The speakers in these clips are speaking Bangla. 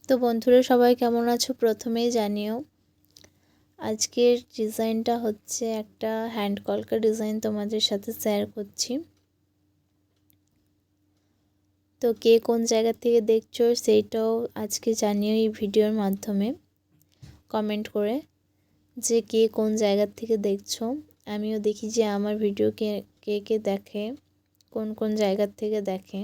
তো বন্ধুরা সবাই কেমন আছো প্রথমেই জানিও। আজকের ডিজাইনটা হচ্ছে একটা হ্যান্ড কলকা ডিজাইন তোমাদের সাথে শেয়ার করছি। তো কে কোন জায়গা থেকে দেখছো সেইটাও আজকে জানিও এই ভিডিওর মাধ্যমে কমেন্ট করে, যে কে কোন জায়গা থেকে দেখছো। আমিও দেখি যে আমার ভিডিও কে কে দেখে, কোন কোন জায়গা থেকে দেখে।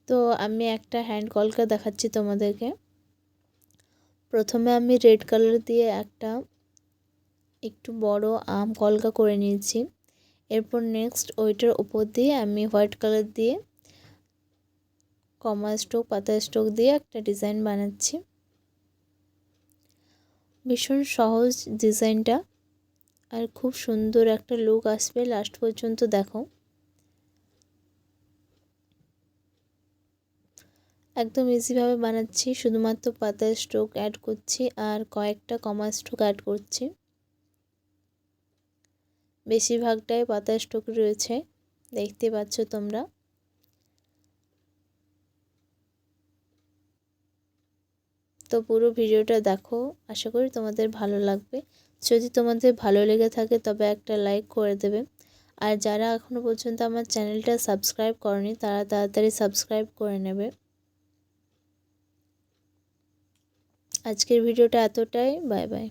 তো আমি একটা হ্যান্ড কলকা দেখাচ্ছি তোমাদেরকে। প্রথমে আমি রেড কালার দিয়ে একটা একটু বড় আম কলকা করে নিয়েছি। এরপর নেক্সট ওইটার উপর দিয়ে আমি হোয়াইট কালার দিয়ে কমা স্ট্রোক পাতা স্ট্রোক দিয়ে একটা ডিজাইন বানাচ্ছি। ভীষণ সহজ ডিজাইনটা, আর খুব সুন্দর একটা লুক আসবে। লাস্ট পর্যন্ত দেখো। একদম ইজিভাবে বানাচ্ছি, শুধুমাত্র পাতা স্ট্রোক অ্যাড করছি আর কয়েকটা কমা স্ট্রোক অ্যাড করছি। বেশিরভাগটাই পাতা স্ট্রোক রয়েছে, দেখতে পাচ্ছ তোমরা। তো পুরো ভিডিওটা দেখো, আশা করি তোমাদের ভালো লাগবে। যদি তোমাদের ভালো লেগে থাকে তবে একটা লাইক করে দেবে। আর যারা এখনও পর্যন্ত আমার চ্যানেলটা সাবস্ক্রাইব করনি তারা তাড়াতাড়ি সাবস্ক্রাইব করে নেবে। আজকের ভিডিওটা এতটাই, বাই বাই।